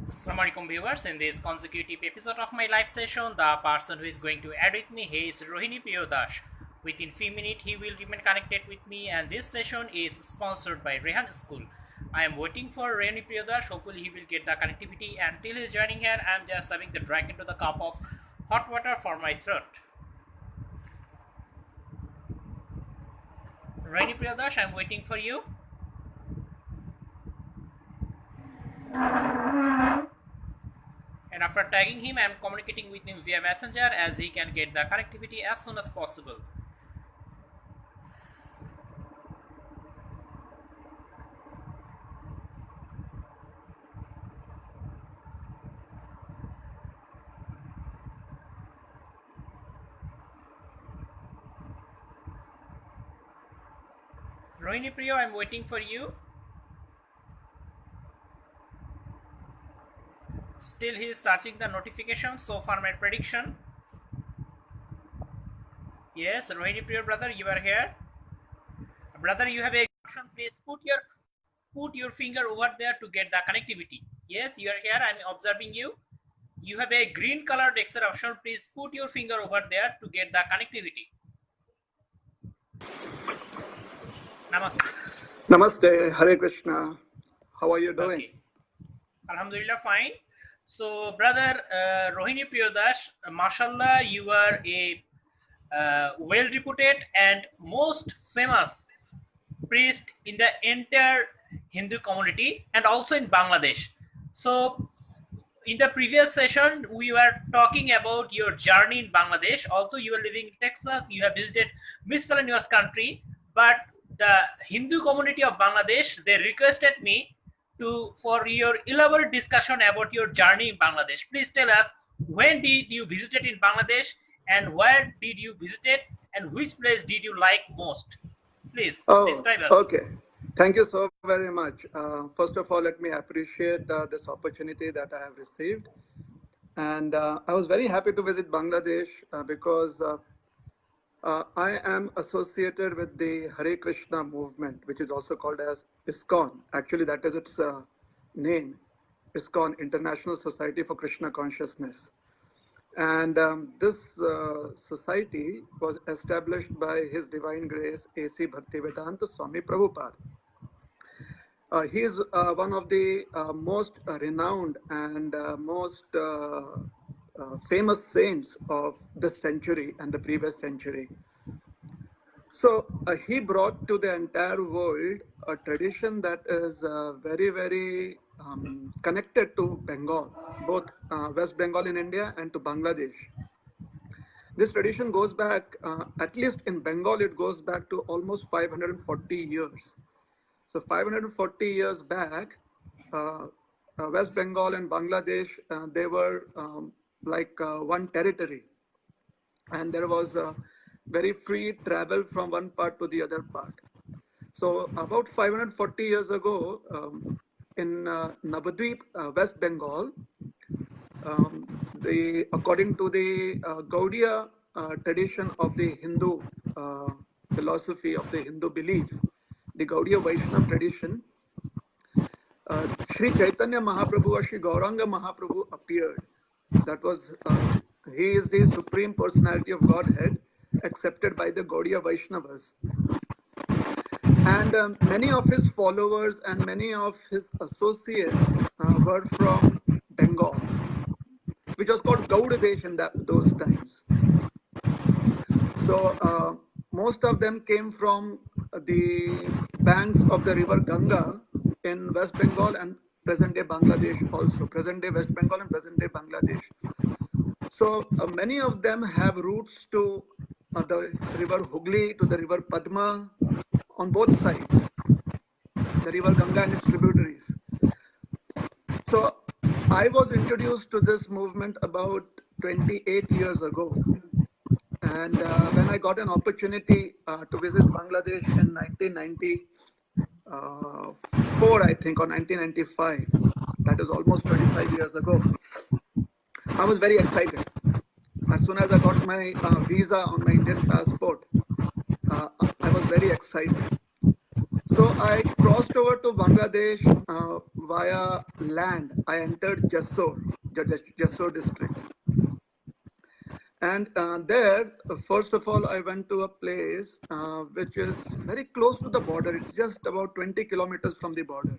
Assalamualaikum viewers, in this consecutive episode of my live session, the person who is going to add with me he is Rohinipriya. Within few minutes he will remain connected with me, and this session is sponsored by Rehan School. I am waiting for Rohinipriya. Hopefully he will get the connectivity. Until he is joining here, I am just having the drag into the cup of hot water for my throat. Rohinipriya, I am waiting for you. And after tagging him, I am communicating with him via messenger as he can get the connectivity as soon as possible. Rohinipriya, I am waiting for you. Still he is searching the notification. So far my prediction. Yes, Rohinipriya brother, you are here. Brother, you have a option. Please put your finger over there to get the connectivity. Yes, you are here. I am observing you. You have a green colored Excel option. Please put your finger over there to get the connectivity. Namaste. Namaste, Hare Krishna. How are you doing? Okay. Alhamdulillah, fine. So, brother Rohinipriya, mashallah, you are a well reputed and most famous priest in the entire Hindu community and also in Bangladesh. So, in the previous session, we were talking about your journey in Bangladesh. Although you are living in Texas, you have visited miscellaneous country, but the Hindu community of Bangladesh, they requested me for your elaborate discussion about your journey in Bangladesh. Please tell us, when did you visited in Bangladesh and where did you visited and which place did you like most? Please describe us. Okay. Thank you so very much. First of all, let me appreciate this opportunity that I have received. And I was very happy to visit Bangladesh because I am associated with the Hare Krishna movement, which is also called as ISKCON. Actually, that is its name, ISKCON, International Society for Krishna Consciousness. And this society was established by His Divine Grace A.C. Bhaktivedanta Swami Prabhupada. He is one of the most renowned and most famous saints of this century and the previous century. So he brought to the entire world a tradition that is very, very connected to Bengal, both West Bengal in India and to Bangladesh. This tradition goes back, at least in Bengal, it goes back to almost 540 years. So 540 years back, West Bengal and Bangladesh, they were like one territory, and there was very free travel from one part to the other part. So about 540 years ago, in Navadvip, West Bengal, according to the Gaudiya tradition of the Hindu philosophy, of the Hindu belief, the Gaudiya Vaishnava tradition, Sri Chaitanya Mahaprabhu or Sri Gauranga Mahaprabhu appeared. That was, he is the supreme personality of Godhead, accepted by the Gaudiya Vaishnavas. And many of his followers and many of his associates were from Bengal, which was called Gaudadesh in those times. So most of them came from the banks of the river Ganga in West Bengal and present-day Bangladesh also, present-day West Bengal and present-day Bangladesh. So many of them have roots to the river Hooghly, to the river Padma, on both sides, the river Ganga and its tributaries. So I was introduced to this movement about 28 years ago. And when I got an opportunity to visit Bangladesh in 1994, I think, or 1995, that is almost 25 years ago, I was very excited. As soon as I got my visa on my Indian passport, I was very excited. So I crossed over to Bangladesh via land. I entered Jessore district. And there, first of all, I went to a place which is very close to the border. It's just about 20 kilometers from the border.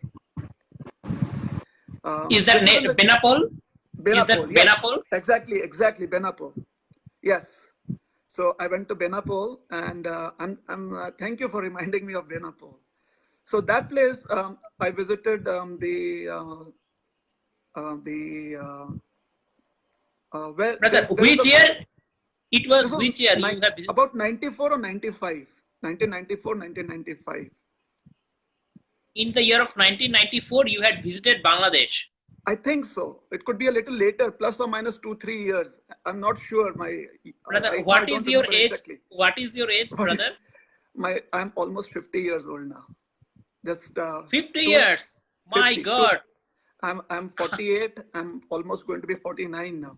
Is that This is in the Benapol? Is Benapol. that Yes, Benapol? exactly, Benapol. Yes. So I went to Benapol, and thank you for reminding me of Benapol. So that place, I visited the where Brother, there is which a year? It this was was which year you have visited? about 94 or 95, 1994, 1995. In the year of 1994, you had visited Bangladesh. I think so. It could be a little later, plus or minus 2, 3 years. I'm not sure. Brother, Right now I what don't is your remember age? exactly. What is your age, What is brother? I'm almost 50 years old now. Just 50 two years. My 50 two. God. I'm 48. I'm almost going to be 49 now.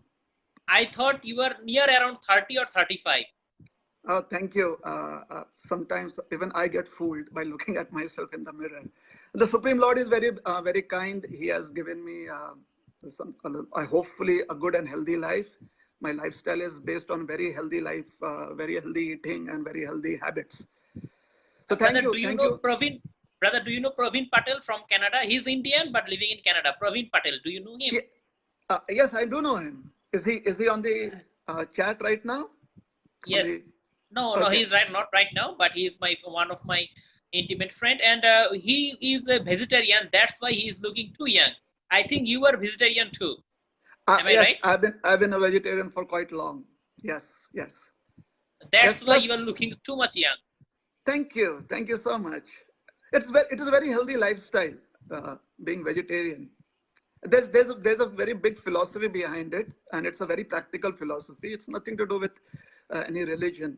I thought you were near around 30 or 35. Oh, thank you. Sometimes even I get fooled by looking at myself in the mirror. The Supreme Lord is very kind. He has given me hopefully a good and healthy life. My lifestyle is based on very healthy life, very healthy eating, and very healthy habits. So Brother, do you thank know you. Praveen? Brother, do you know Praveen Patel from Canada? He's Indian but living in Canada. Praveen Patel, do you know him? Yeah, yes, I do know him. Is he on the chat right now? On Yes. the No, no, Okay. he's not right now, but he's one of my intimate friend, and he is a vegetarian. That's why he is looking too young. I think you are vegetarian too. Am I Yes, right? I've been a vegetarian for quite long. Yes, yes. That's why Plus, you are looking too much young. thank you so much. It is a very healthy lifestyle, being vegetarian. There's a very big philosophy behind it, and it's a very practical philosophy. It's nothing to do with any religion.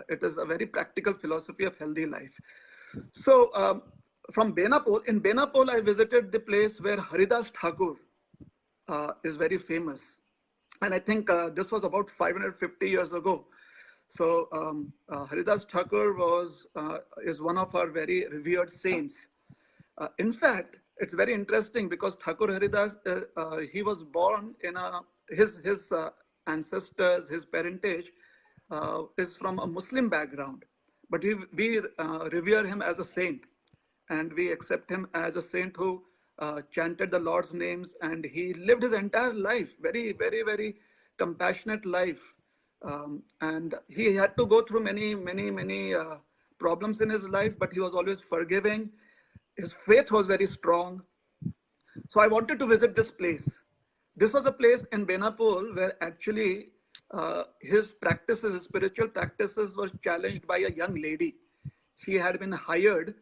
It is a very practical philosophy of healthy life. So from Benapol, in Benapol, I visited the place where Haridas Thakur is very famous, and I think this was about 550 years ago. So Haridas Thakur is one of our very revered saints. In fact, it's very interesting because Thakur Haridas, he was born in his ancestors, his parentage is from a Muslim background, but we revere him as a saint, and we accept him as a saint who chanted the Lord's names, and he lived his entire life, very, very, very compassionate life. And he had to go through many, many, many problems in his life, but he was always forgiving. His faith was very strong. So I wanted to visit this place. This was a place in Benapol where actually his practices, his spiritual practices, were challenged by a young lady. She had been hired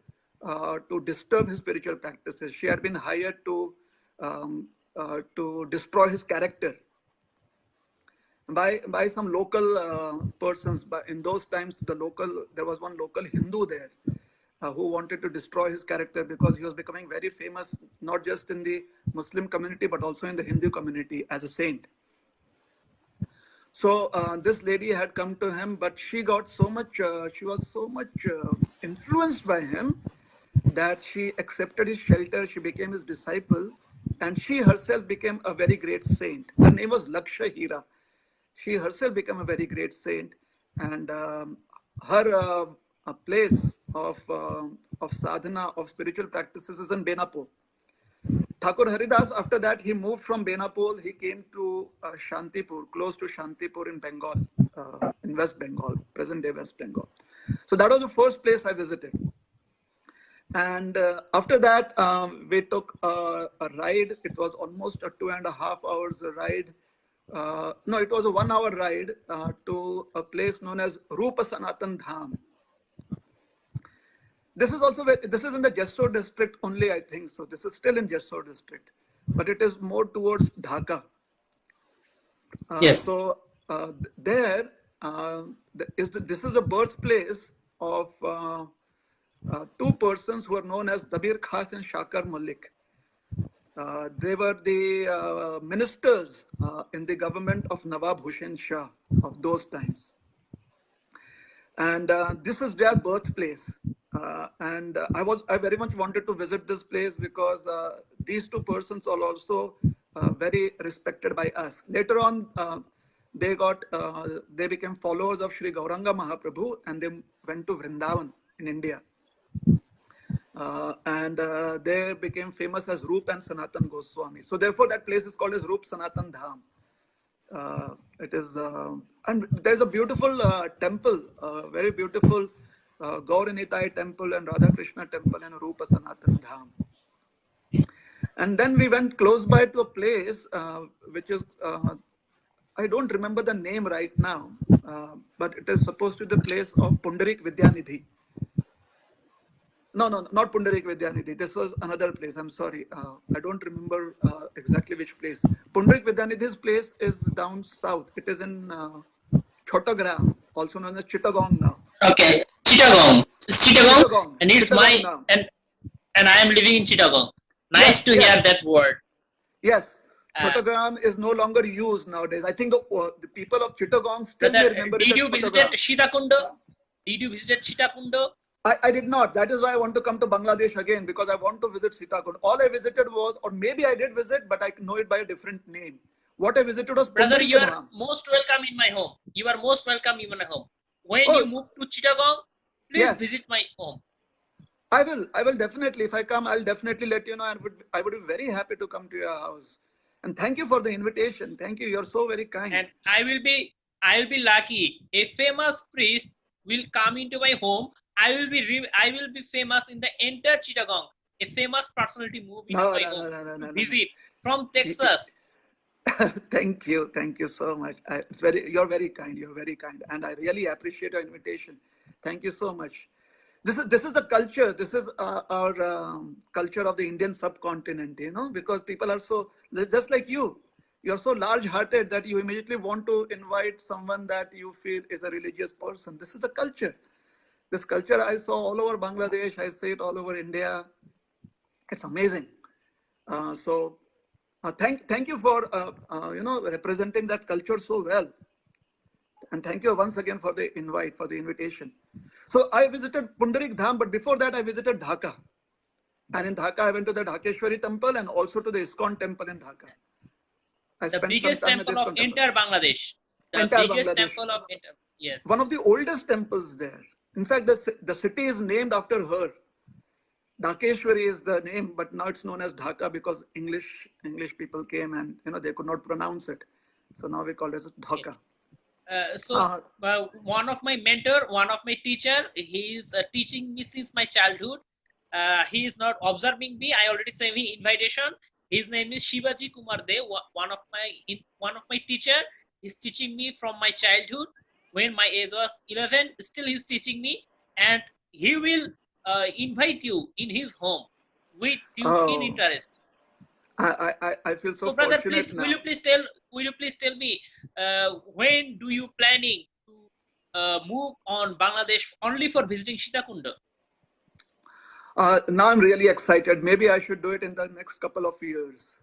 to disturb his spiritual practices. She had been hired to destroy his character by some local persons. But in those times, there was one local Hindu there who wanted to destroy his character because he was becoming very famous, not just in the Muslim community, but also in the Hindu community as a saint. So this lady had come to him, but she was so much influenced by him that she accepted his shelter. She became his disciple, and she herself became a very great saint. Her name was Laksha Hira. She herself became a very great saint, and her place of sadhana, of spiritual practices, is in Benapol. Thakur Haridas, after that, he moved from Benapol. He came to Shantipur, close to Shantipur in Bengal, in West Bengal, present day West Bengal. So that was the first place I visited. And after that, we took a ride. It was almost a 2.5 hours ride. No, it was a 1 hour ride to a place known as Rupa Sanatan Dham. This is in the Jessore district only, I think so. This is still in Jessore district, but it is more towards Dhaka. Yes. So there, this is the birthplace of two persons who are known as Dabir Khas and Shakar Malik. They were the ministers in the government of Nawab Hussain Shah of those times. And this is their birthplace. I very much wanted to visit this place because these two persons are also very respected by us. Later on, they became followers of Sri Gauranga Mahaprabhu, and they went to Vrindavan in India. They became famous as Roop and Sanatan Goswami. So therefore, that place is called as Roop Sanatan Dham. It is, and there's a beautiful temple, very beautiful Gauranitai temple and Radha Krishna temple in Rupa Sanatan Dham. And then we went close by to a place which is, I don't remember the name right now, but it is supposed to be the place of Pundarik Vidyanidhi. No, not Pundarik Vidyanidhi. This was another place. I'm sorry. I don't remember exactly which place. Pundarik Vidyanidhi's place is down south. It is in Chotagram, also known as Chittagong now. Okay, Chittagong. Chittagong. And it's Chittagong my and I am living in Chittagong. Nice to hear that word. Yes. Chotagram is no longer used nowadays. I think the people of Chittagong still remember it. Did you visit Sitakundo? Did you visit Sitakundo? I did not. That is why I want to come to Bangladesh again, because I want to visit Sitakund. All I visited was, or maybe I did visit, but I know it by a different name. What I visited was Brother, you are most welcome in my home. You are most welcome in my home. When you move to Chittagong, please visit my home. I will definitely. If I come, I'll definitely let you know. I would be very happy to come to your house. And thank you for the invitation. Thank you. You're so very kind. And I will be lucky. A famous priest will come into my home. I will be famous in the entire Chittagong. A famous personality move into my home. Visit from Texas. Thank you so much. You're very kind. You're very kind, and I really appreciate your invitation. Thank you so much. This is the culture. This is our culture of the Indian subcontinent. You know, because people are so just like you. You're so large-hearted that you immediately want to invite someone that you feel is a religious person. This is the culture. This culture I saw all over Bangladesh. I see it all over India. It's amazing. Thank you for representing that culture so well. And thank you once again for the invitation. So I visited Pundarik Dham, but before that I visited Dhaka. And in Dhaka I went to the Dhakeshwari temple and also to the ISKCON temple in Dhaka. The biggest temple of entire Bangladesh. Yes. One of the oldest temples there. In fact, the city is named after her. Dhakeshwari is the name, but now it's known as Dhaka because English people came and they could not pronounce it. So now we call it as Dhaka. One of my mentor, one of my teacher, he is teaching me since my childhood. He is not observing me. I already sent him invitation. His name is Shivaji Kumar De. One of my teacher is teaching me from my childhood. When my age was 11, still he's teaching me, and he will invite you in his home with you in interest. I feel so brother, fortunate please, now. will you please tell me when do you planning to move on Bangladesh only for visiting Sitakunda? Now I'm really excited. Maybe I should do it in the next couple of years.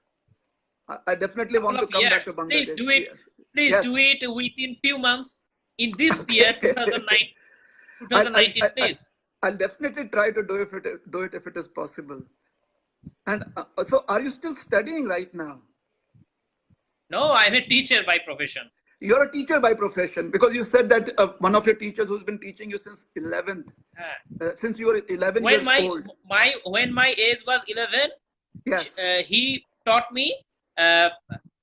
I definitely want to come back to Bangladesh. Please do it. Yes. Please do it within few months in this year, 2019. Please. I'll definitely try to do it if it is possible. And so, are you still studying right now? No, I'm a teacher by profession. You're a teacher by profession because you said that one of your teachers who's been teaching you since 11th, since you were 11 years old. When my age was 11, yes, he taught me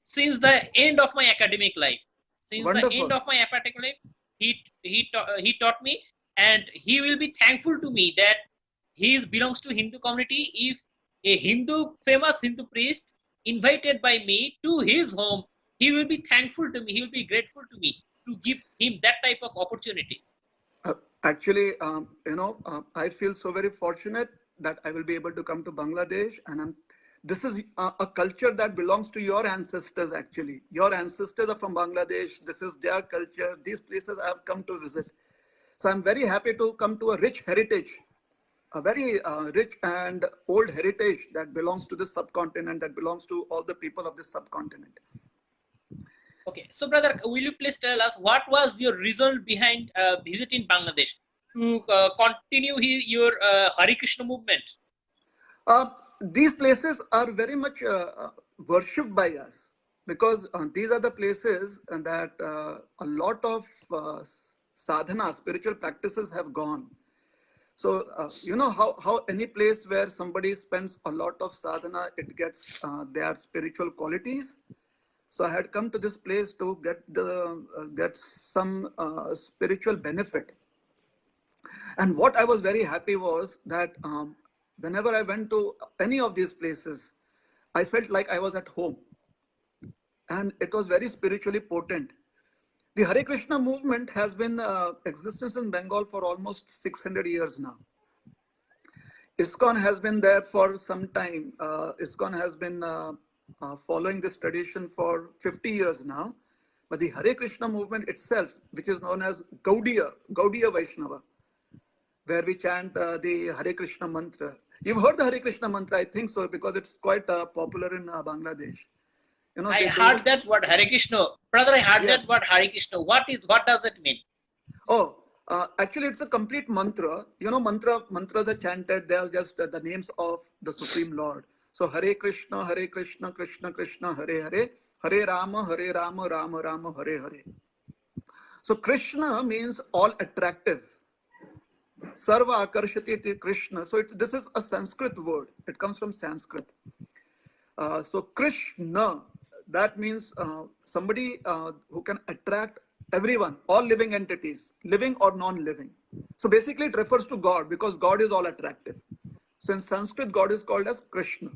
since the end of my academic life. Since Wonderful. The end of my academic life, he taught me, and he will be thankful to me that he belongs to Hindu community. If a famous Hindu priest invited by me to his home, he will be thankful to me. He will be grateful to me to give him that type of opportunity. Actually, I feel so very fortunate that I will be able to come to Bangladesh, and this is a culture that belongs to your ancestors. Actually, your ancestors are from Bangladesh. This is their culture. These places I have come to visit. So I'm very happy to come to a rich heritage, a very rich and old heritage that belongs to this subcontinent, that belongs to all the people of this subcontinent. Okay, so brother, will you please tell us what was your reason behind visiting Bangladesh? to continue your Hare Krishna movement? These places are very much worshipped by us, because these are the places that a lot of sadhana, spiritual practices have gone. So, you know how any place where somebody spends a lot of sadhana, it gets their spiritual qualities. So I had come to this place to get some spiritual benefit. And what I was very happy was that whenever I went to any of these places, I felt like I was at home. And it was very spiritually potent. The Hare Krishna movement has been existence in Bengal for almost 600 years now. ISKCON has been there for some time. ISKCON has been following this tradition for 50 years now. But the Hare Krishna movement itself, which is known as Gaudiya Vaishnava, where we chant the Hare Krishna mantra. You've heard the Hare Krishna mantra, I think so, because it's quite popular in Bangladesh. You know, I heard that word Hare Krishna. Brother, I heard Yes. that word Hare Krishna. What does it mean? Oh, actually, it's a complete mantra. You know, mantras are chanted. They are just the names of the Supreme Lord. So Hare Krishna, Krishna Krishna, Hare Hare, Hare Rama, Rama Rama, Hare Hare. So Krishna means all attractive. Sarva Akarshati Krishna. So this is a Sanskrit word. It comes from Sanskrit. So Krishna, that means somebody who can attract everyone, all living entities, living or non-living. So basically it refers to God, because God is all attractive. So in Sanskrit, God is called as Krishna.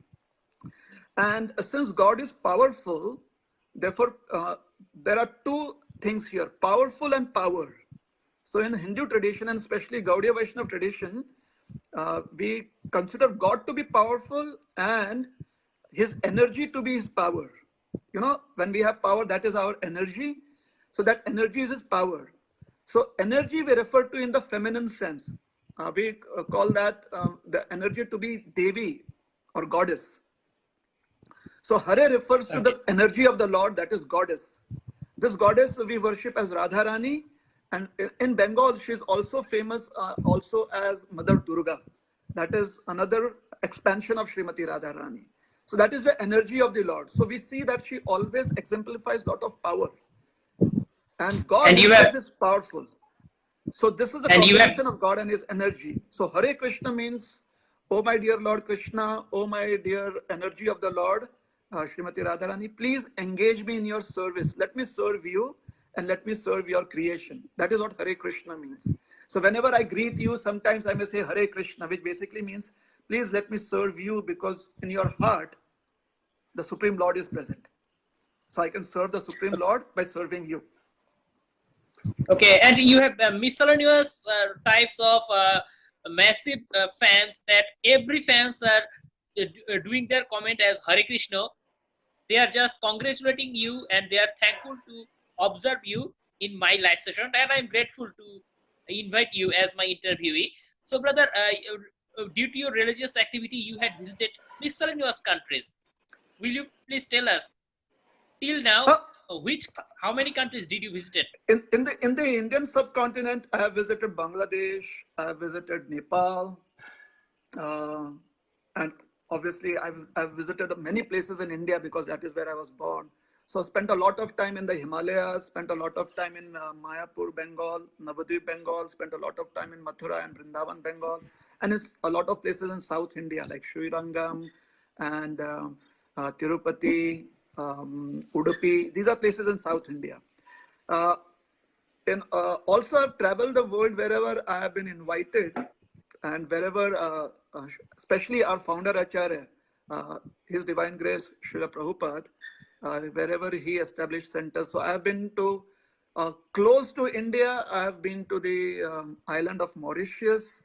And since God is powerful, therefore there are two things here, powerful and power. So in Hindu tradition, and especially Gaudiya Vaishnava tradition, we consider God to be powerful and his energy to be his power. You know, when we have power, that is our energy. So that energy is his power. So energy we refer to in the feminine sense. We call that the energy to be Devi or goddess. So Hare refers to the energy of the Lord, that is goddess. This goddess we worship as Radharani, and in Bengal she is also famous also as Mother Durga. That is another expansion of Srimati Radharani. So that is the energy of the Lord. So we see that she always exemplifies a lot of power. And God himself is powerful. So this is the combination of God and his energy. So Hare Krishna means, oh my dear Lord Krishna, oh my dear energy of the Lord, Srimati Radharani, please engage me in your service. Let me serve you and let me serve your creation. That is what Hare Krishna means. So whenever I greet you, sometimes I may say Hare Krishna, which basically means, please let me serve you, because in your heart, the Supreme Lord is present. So I can serve the Supreme Lord by serving you. Okay, and you have miscellaneous types of massive fans, that every fans are doing their comment as Hare Krishna. They are just congratulating you and they are thankful to observe you in my live session, and I'm grateful to invite you as my interviewee. So brother, due to your religious activity, you had visited miscellaneous countries. Will you please tell us till now how many countries did you visit? In the Indian subcontinent, I have visited Bangladesh, I have visited Nepal, and obviously I've visited many places in India, because that is where I was born. So I spent a lot of time in the Himalayas, spent a lot of time in Mayapur, Bengal, Navadvip, Bengal, spent a lot of time in Mathura and Vrindavan, Bengal, and it's a lot of places in South India like Srirangam and Tirupati, Udupi. These are places in South India. Also, I've traveled the world wherever I have been invited, and wherever, especially our founder Acharya, His Divine Grace, Srila Prabhupada, wherever he established centers. So I have been to, close to India, I have been to the island of Mauritius,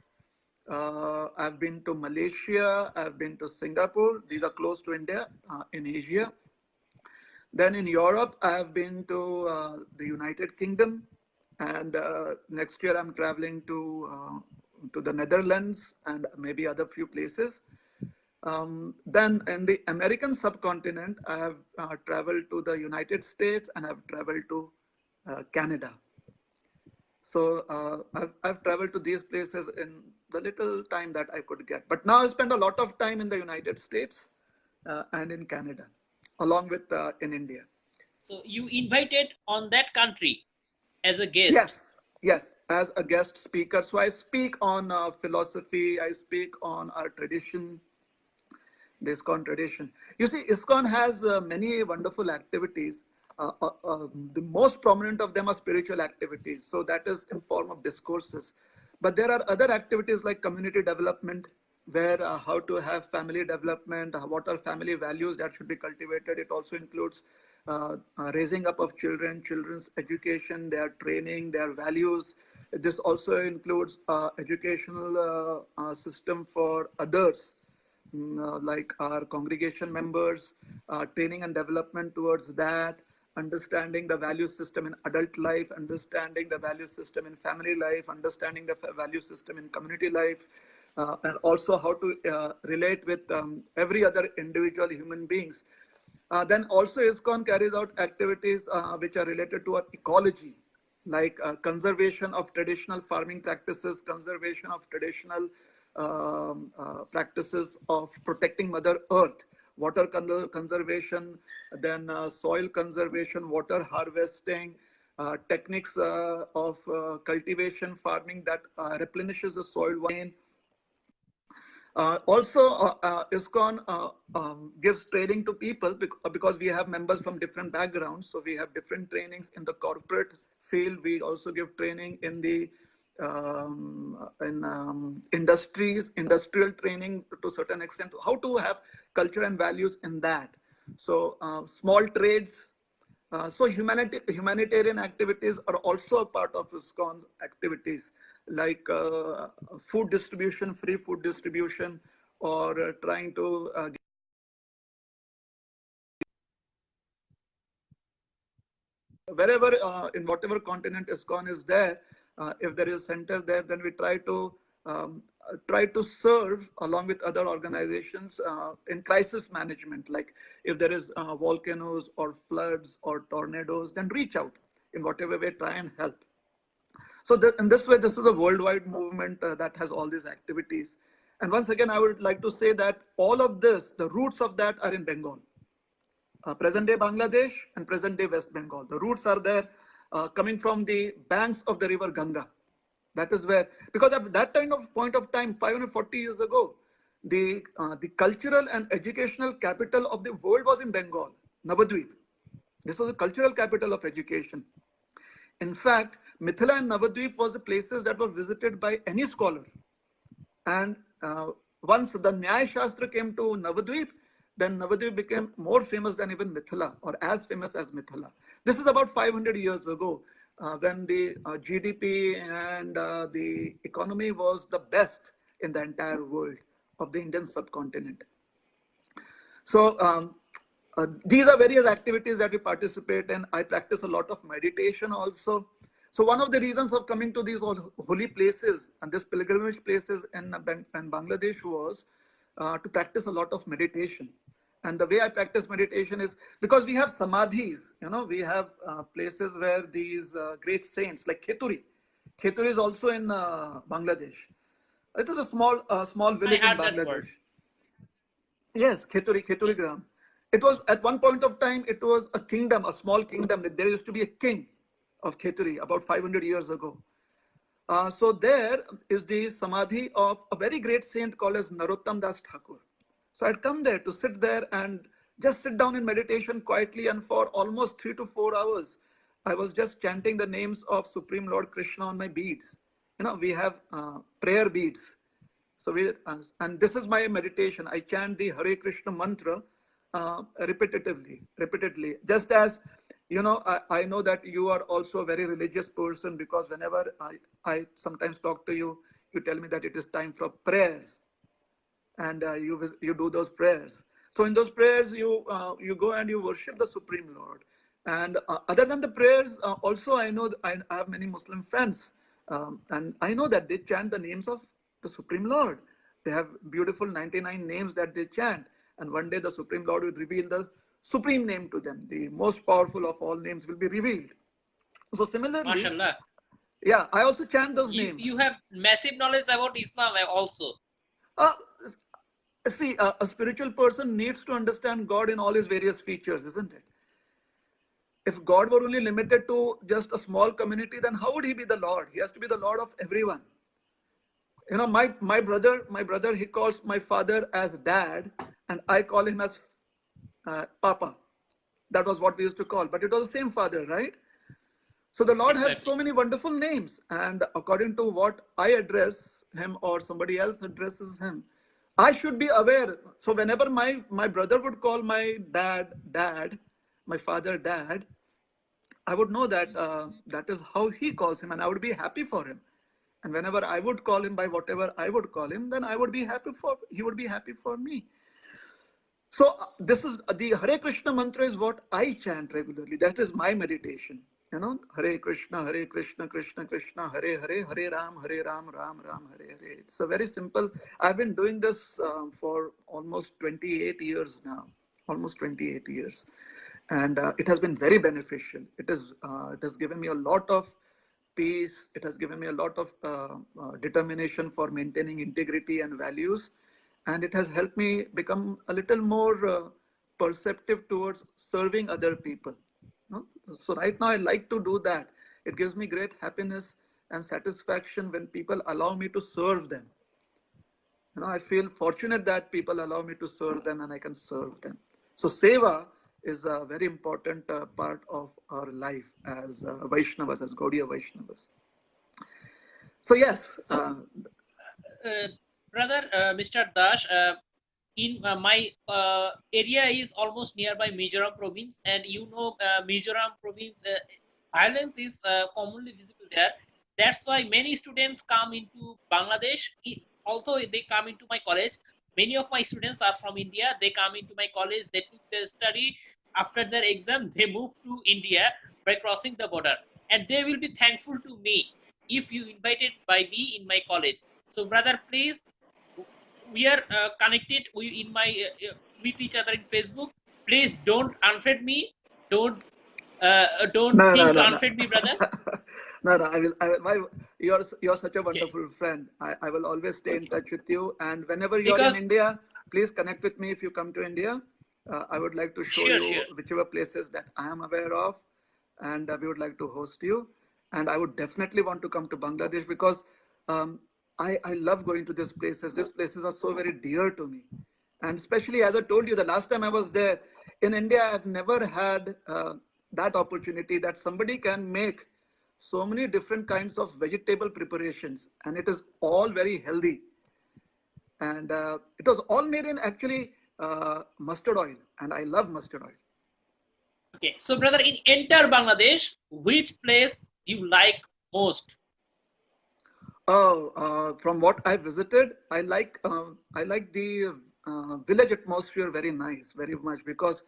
I've been to Malaysia, I've been to Singapore. These are close to India in Asia. Then in Europe, I have been to the United Kingdom, and next year I'm traveling to the Netherlands and maybe other few places. Then in the American subcontinent, I have traveled to the United States and I've traveled to Canada. So I've traveled to these places in the little time that I could get. But now I spend a lot of time in the United States and in Canada, along with in India. So you invited on that country as a guest. Yes, yes, as a guest speaker. So I speak on philosophy, I speak on our tradition, the ISKCON tradition. You see, ISKCON has many wonderful activities. The most prominent of them are spiritual activities. So that is in form of discourses. But there are other activities like community development, where how to have family development, what are family values that should be cultivated. It also includes raising up of children, children's education, their training, their values. This also includes educational system for others, like our congregation members, training and development towards that, understanding the value system in adult life, understanding the value system in family life, understanding the value system in community life, and also how to relate with every other individual human beings. Then also ISKCON carries out activities which are related to our ecology, like conservation of traditional farming practices, conservation of traditional practices of protecting Mother Earth, water conservation, then soil conservation, water harvesting, techniques of cultivation, farming that replenishes the soil again. Also, ISKCON gives training to people because we have members from different backgrounds. So we have different trainings in the corporate field. We also give training in the industries, industrial training to a certain extent, how to have culture and values in that. So small trades. So humanitarian activities are also a part of ISKCON activities, like food distribution, free food distribution, or trying to wherever in whatever continent ISKCON is there, if there is a center there, then we try to serve along with other organizations in crisis management. Like if there is volcanoes or floods or tornadoes, then reach out in whatever way, try and help. So in this way, this is a worldwide movement that has all these activities. And once again, I would like to say that all of this, the roots of that are in Bengal. Present day Bangladesh and present day West Bengal. The roots are there, coming from the banks of the river Ganga. That is where, because at that kind of point of time, 540 years ago, the cultural and educational capital of the world was in Bengal, Navadvip. This was the cultural capital of education. In fact, Mithila and Navadvip was the places that were visited by any scholar. And once the Nyaya Shastra came to Navadvip, then Navadvip became more famous than even Mithila, or as famous as Mithila. This is about 500 years ago, when the GDP and the economy was the best in the entire world of the Indian subcontinent. So these are various activities that we participate in. I practice a lot of meditation also. So one of the reasons of coming to these holy places and these pilgrimage places in Bangladesh was to practice a lot of meditation. And the way I practice meditation is because we have samadhis, we have places where these great saints like Kheturi. Kheturi is also in Bangladesh. It is a small village in I heard that Bangladesh. word. Yes, Kheturi Gram. It was at one point of time, it was a kingdom, a small kingdom. There used to be a king of Kheturi about 500 years ago. So there is the samadhi of a very great saint called as Narottam Das Thakur. So I'd come there to sit there and just sit down in meditation quietly, and for almost 3 to 4 hours, I was just chanting the names of Supreme Lord Krishna on my beads. We have prayer beads. So and this is my meditation. I chant the Hare Krishna mantra repeatedly. Just as I know that you are also a very religious person, because whenever I sometimes talk to you, you tell me that it is time for prayers, and you do those prayers. So in those prayers, you go and you worship the Supreme Lord. And other than the prayers, also I know I have many Muslim friends, and I know that they chant the names of the Supreme Lord. They have beautiful 99 names that they chant, and one day the Supreme Lord will reveal the supreme name to them. The most powerful of all names will be revealed. So similarly, Mashallah. Yeah, I also chant those You names. you have massive knowledge about Islam also. Uh, See, a spiritual person needs to understand God in all his various features, isn't it? If God were only limited to just a small community, then how would he be the Lord? He has to be the Lord of everyone. You know, my brother, he calls my father as dad, and I call him as Papa. That was what we used to call, but it was the same father, right? So the Lord has so Exactly. many wonderful names, and according to what I address him or somebody else addresses him, I should be aware. So whenever my brother would call my dad, my father dad, I would know that that is how he calls him, and I would be happy for him. And whenever I would call him by whatever I would call him, then I would be happy for he would be happy for me. So this is the Hare Krishna mantra is what I chant regularly. That is my meditation. You know, Hare Krishna, Krishna Krishna, Hare Hare, Hare Ram, Ram Ram, Hare Hare. It's a very simple. I've been doing this for almost 28 years now, almost 28 years, and it has been very beneficial. It has given me a lot of peace. It has given me a lot of determination for maintaining integrity and values, and it has helped me become a little more perceptive towards serving other people. No? So right now I like to do that. It gives me great happiness and satisfaction when people allow me to serve them. You know, I feel fortunate that people allow me to serve them and I can serve them. So seva is a very important part of our life as Vaishnavas, as Gaudiya Vaishnavas. So yes, So, uh, brother, Mr. Dash, in my area is almost nearby Mizoram province, and you know, Mizoram province violence is commonly visible there. That's why many students come into Bangladesh. Although they come into my college, many of my students are from India. They come into my college. They took their study. After their exam, they move to India by crossing the border, and they will be thankful to me if you invited by me in my college. So, brother, please, we are connected in my with each other in Facebook. Please don't unfriend me. Don't no, no, think to no, no. unfriend me, brother. No, no, you're such a Okay, wonderful friend. I will always stay in okay. touch with you. And whenever you're in Because India, please connect with me if you come to India. I would like to show sure, sure. you whichever places that I am aware of, and we would like to host you. And I would definitely want to come to Bangladesh because um, I love going to these places. These places are so very dear to me. And especially as I told you, the last time I was there in India, I've never had that opportunity that somebody can make so many different kinds of vegetable preparations, and it is all very healthy. And it was all made in actually mustard oil, and I love mustard oil. Okay, so brother, in enter Bangladesh, which place you like most? Oh, from what I visited, I like the village atmosphere very nice, very much because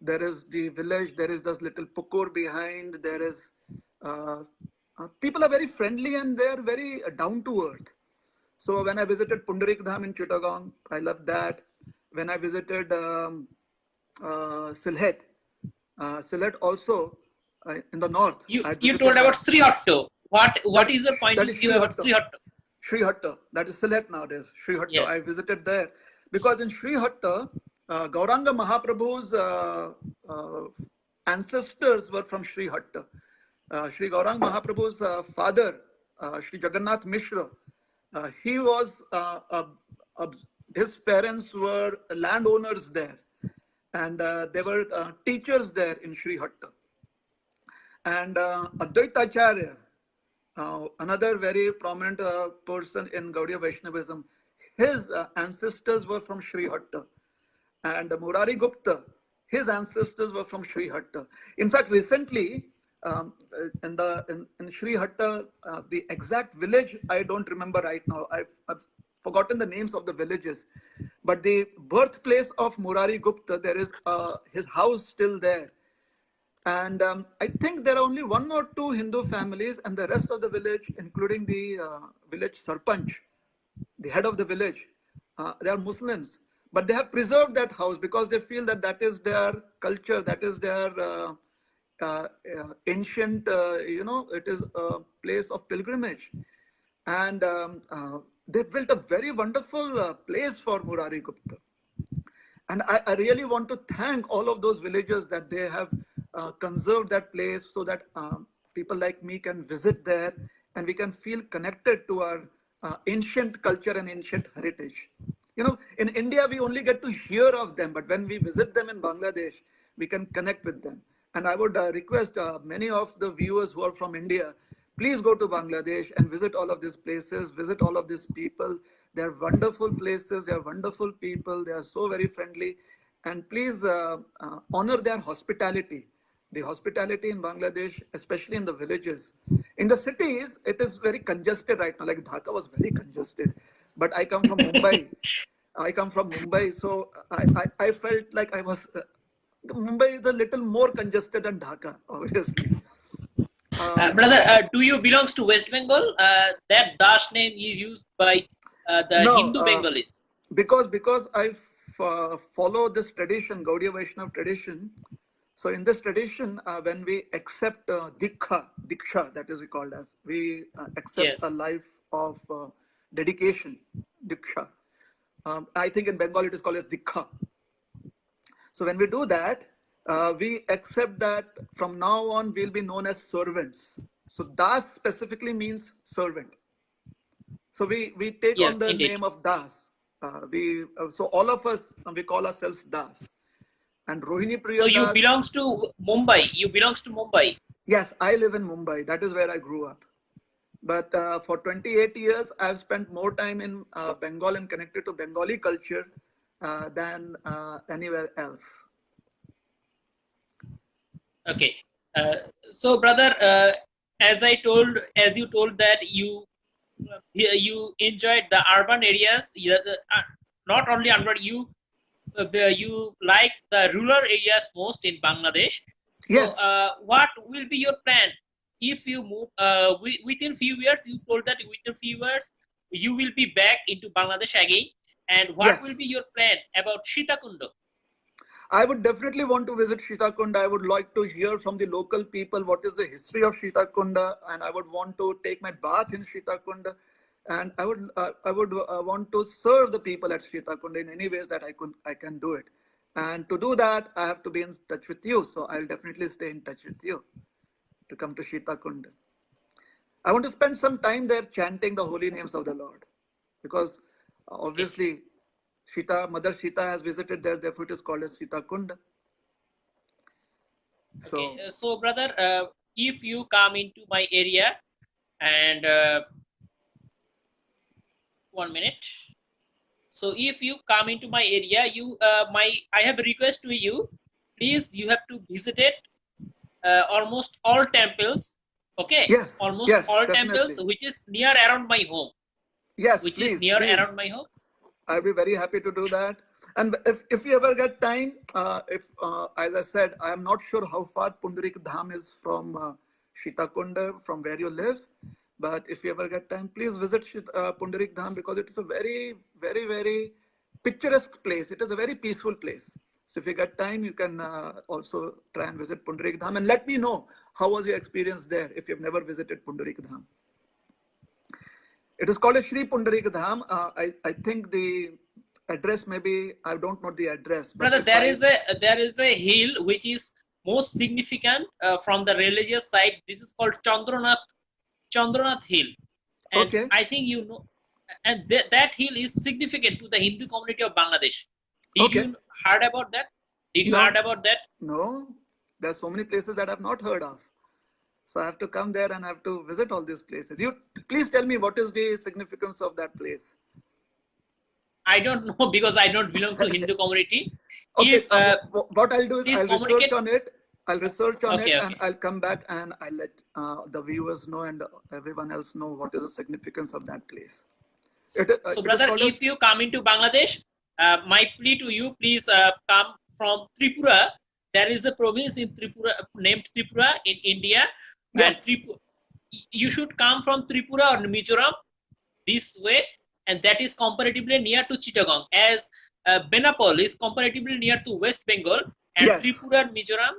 there is the village, there is this little pukur behind, there is uh, people are very friendly and they are very down to earth. So when I visited Pundarik Dham in Chittagong, I loved that. When I visited Sylhet, Sylhet also in the north, I had You told visited about that. Sri Hatto. What That is your point that of is view Sri about Hatta. Sri Hatto? Sri Hatta, that is Sylhet nowadays. Sri Hatta, Yeah. I visited there because in Sri Hatta, Gauranga Mahaprabhu's ancestors were from Sri Hatta. Sri Gaurang Mahaprabhu's father, Sri Jagannath Mishra, he was his parents were landowners there, and they were teachers there in Sri Hatta. And Advaita Acharya, another very prominent person in Gaudiya Vaishnavism, his ancestors were from Sri Hatta. And Murari Gupta, his ancestors were from Sri Hatta. In fact, recently, in Sri Hatta, the exact village I don't remember right now. I've forgotten the names of the villages, but the birthplace of Murari Gupta, there is his house still there. And I think there are only one or two Hindu families, and the rest of the village, including the village Sarpanch, the head of the village, they are Muslims. But they have preserved that house because they feel that that is their culture, that is their ancient, it is a place of pilgrimage. And they built a very wonderful place for Murari Gupta. And I really want to thank all of those villagers that they have conserved that place so that people like me can visit there and we can feel connected to our ancient culture and ancient heritage. In India, we only get to hear of them, but when we visit them in Bangladesh, we can connect with them. And I would request many of the viewers who are from India, please go to Bangladesh and visit all of these places, visit all of these people. They're wonderful places, they're wonderful people, they are so very friendly. And please honor their hospitality. The hospitality in Bangladesh, especially in the villages. In the cities, it is very congested right now. Like Dhaka was very congested. But I come from Mumbai. So I felt like I was. Mumbai is a little more congested than Dhaka, obviously. Brother, do you belongs to West Bengal? That dash name is used by the No, Hindu Bengalis. Because I follow this tradition, Gaudiya Vaishnava tradition. So in this tradition, when we accept Diksha, that is we called as, we accept Yes. a life of dedication, Diksha. I think in Bengal it is called as Dikha. So when we do that, we accept that from now on we'll be known as servants. So Das specifically means servant. So we take Yes, on the indeed. name of Das. So all of us, we call ourselves Das. And Rohinipriya So you Das, belongs to Mumbai. You belongs to Mumbai. yes, I live in Mumbai. That is where I grew up. But for 28 years, I've spent more time in Bengal and connected to Bengali culture than anywhere else. Okay. So, brother, as you told that you enjoyed the urban areas. Not only urban, you like the rural areas most in Bangladesh. So, Yes. what will be your plan if you move within few years? You told that within few years you will be back into Bangladesh again. And what Yes. will be your plan about Shitakunda? I would definitely want to visit Shitakunda. I would like to hear from the local people what is the history of Shitakunda, and I would want to take my bath in Shitakunda, and I would want to serve the people at Shitakunda in any ways that I can do it. And to do that, I have to be in touch with you. So I'll definitely stay in touch with you to come to Shitakunda. I want to spend some time there chanting the holy names of the Lord, because obviously Mother Sita has visited there, therefore it is called as Shitakunda. Okay, so brother, if you come into my area and 1 minute. So if you come into my area, I have a request to you. Please, you have to visit it almost all temples. Okay, Yes, almost yes, all definitely. temples which is near around my home. Yes, which please, is near please. around my home. I'll be very happy to do that. And if you ever get time, as I said, I am not sure how far Pundarik Dham is from Shitakunda, from where you live. But if you ever get time, please visit Pundarik Dham, because it is a very, very, very picturesque place. It is a very peaceful place. So if you get time, you can also try and visit Pundarik Dham, and let me know how was your experience there if you've never visited Pundarik Dham. It is called a Shri Pundarik Dham. I think the address, maybe I don't know the address. But Brother, there is a hill which is most significant from the religious side. This is called Chandranath Hill, and okay. I think you know, and that hill is significant to the Hindu community of Bangladesh. Did you heard about that? Did you heard about that? No, there are so many places that I've not heard of. So I have to come there and I have to visit all these places. You please tell me what is the significance of that place. I don't know, because I don't belong to Hindu community. Okay, If, what I'll do is I'll research on it. Okay. And I'll come back and I'll let the viewers know and everyone else know what is the significance of that place. So brother, if you come into Bangladesh, my plea to you, please come from Tripura. There is a province in Tripura named Tripura in India. Yes. And you should come from Tripura or Mizoram this way, and that is comparatively near to Chittagong, as Benapol is comparatively near to West Bengal, and Yes. Tripura and Mizoram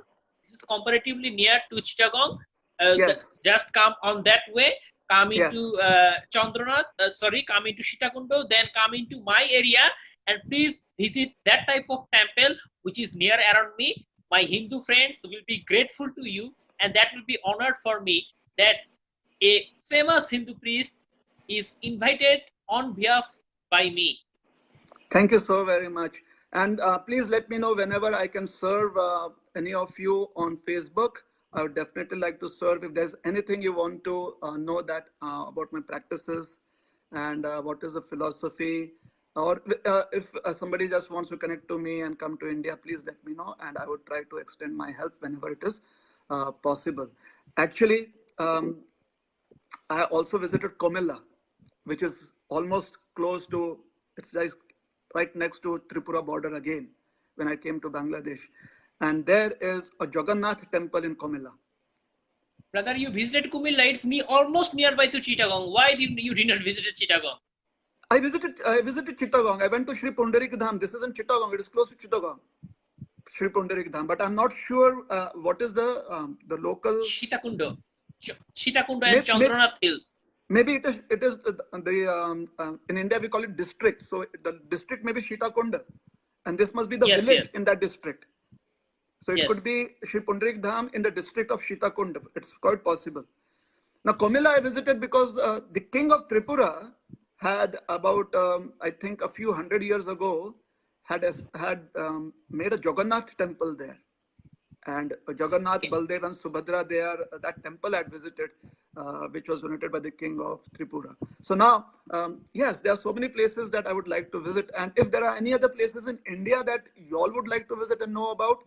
This is comparatively near to Chittagong. Yes. Just come on that way, come Yes. into Chandranath, come into Sitakundo, then come into my area, and please visit that type of temple which is near around me. My Hindu friends will be grateful to you, and that will be honored for me that a famous Hindu priest is invited on behalf by me. Thank you so very much. And please let me know whenever I can serve any of you on Facebook. I would definitely like to serve. If there's anything you want to know that about my practices and what is the philosophy, or if somebody just wants to connect to me and come to India, please let me know, and I would try to extend my help whenever it is possible. Actually, I also visited Comilla, which is almost close to, it's like right next to Tripura border again, when I came to Bangladesh. And there is a Jagannath temple in Comilla. Brother, you visited Kumilla, it's almost nearby to Chittagong. Why didn't you did not visit Chittagong? I visited Chittagong. I went to Sri Pundarik Dham. This is in Chittagong. It is close to Chittagong. Sri Pundarik Dham. But I'm not sure what is the local... Sitakundo and Chandranath Hills. Maybe it is in India we call it district. So the district may be Shitakunda, and this must be the village in that district. So it could be Sri Pundarik Dham in the district of Shitakunda. It's quite possible. Now Comilla I visited because the king of Tripura had about I think a few hundred years ago had made a Jagannath temple there. And Jagannath, Baldev and Subhadra, that temple I had visited, which was donated by the king of Tripura. So now, yes, there are so many places that I would like to visit. And if there are any other places in India that you all would like to visit and know about,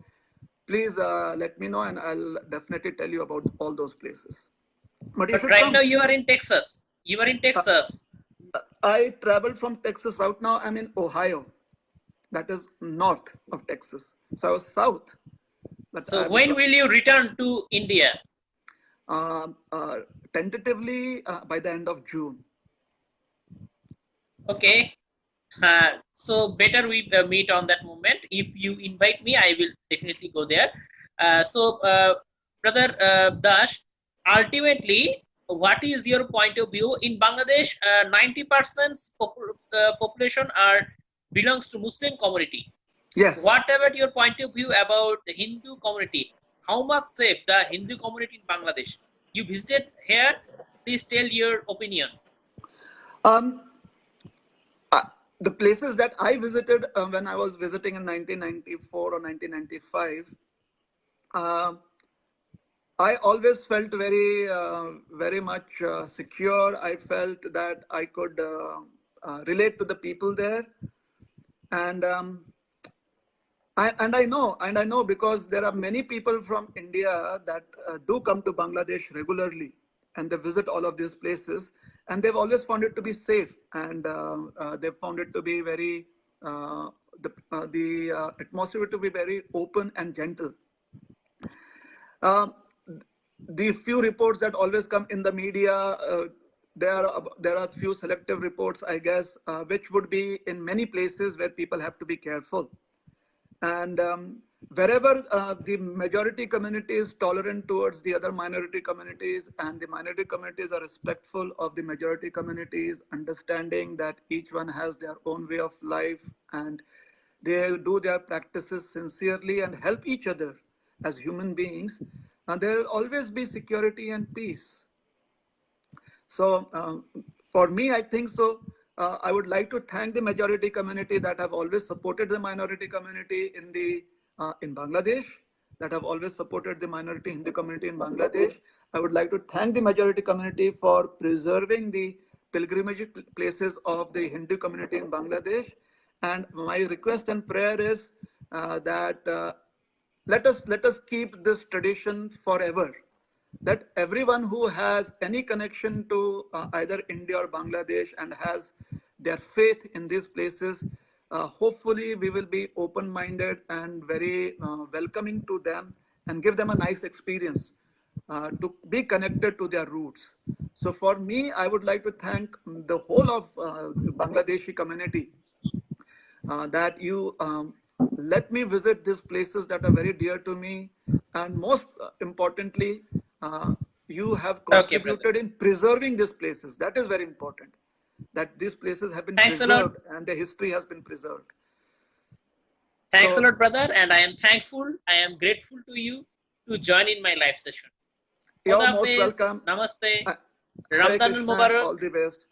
please let me know and I'll definitely tell you about all those places. But right now you are in Texas. I traveled from Texas. Right now I'm in Ohio. That is north of Texas. So I was south. So when will you return to India? Tentatively by the end of June. Okay. So better we meet on that moment. If you invite me, I will definitely go there. Brother Dash, ultimately, what is your point of view? In Bangladesh, 90% population belongs to Muslim community. Yes. What about your point of view about the Hindu community? How much safe the Hindu community in Bangladesh? You visited here. Please tell your opinion. The places that I visited when I was visiting in 1994 or 1995, I always felt very much secure. I felt that I could relate to the people there, and I know because there are many people from India that do come to Bangladesh regularly, and they visit all of these places, and they've always found it to be safe, and they've found it to be very the atmosphere to be very open and gentle. The few reports that always come in the media, there are few selective reports, I guess, which would be in many places where people have to be careful. And wherever the majority community is tolerant towards the other minority communities, and the minority communities are respectful of the majority communities, understanding that each one has their own way of life, and they do their practices sincerely and help each other as human beings, and there will always be security and peace. So for me, I think so. I would like to thank the majority community that have always supported the minority community in Bangladesh, that have always supported the minority Hindu community in Bangladesh. I would like to thank the majority community for preserving the pilgrimage places of the Hindu community in Bangladesh. And my request and prayer is that let us keep this tradition forever, that everyone who has any connection to either India or Bangladesh and has their faith in these places, hopefully we will be open-minded and very welcoming to them and give them a nice experience to be connected to their roots. So for me, I would like to thank the whole of the Bangladeshi community that you let me visit these places that are very dear to me, and most importantly, you have Okay, brother. contributed in preserving these places. That is very important, that these places have been Thanks a lot. preserved and the history has been preserved. Thanks a So lot, brother. And I am thankful. I am grateful to you to join in my live session. you're Khuda most Hafiz. welcome. Namaste. Hare Ramadan Krishna and Mubarak. all the best.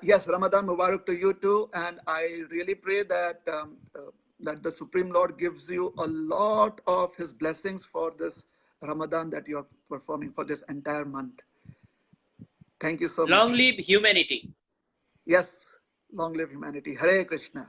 Yes, Ramadan Mubarak to you too. And I really pray that that the Supreme Lord gives you a lot of His blessings for this Ramadan that you're performing for this entire month. Thank you so Long much. live humanity. Yes, long live humanity. Hare Krishna.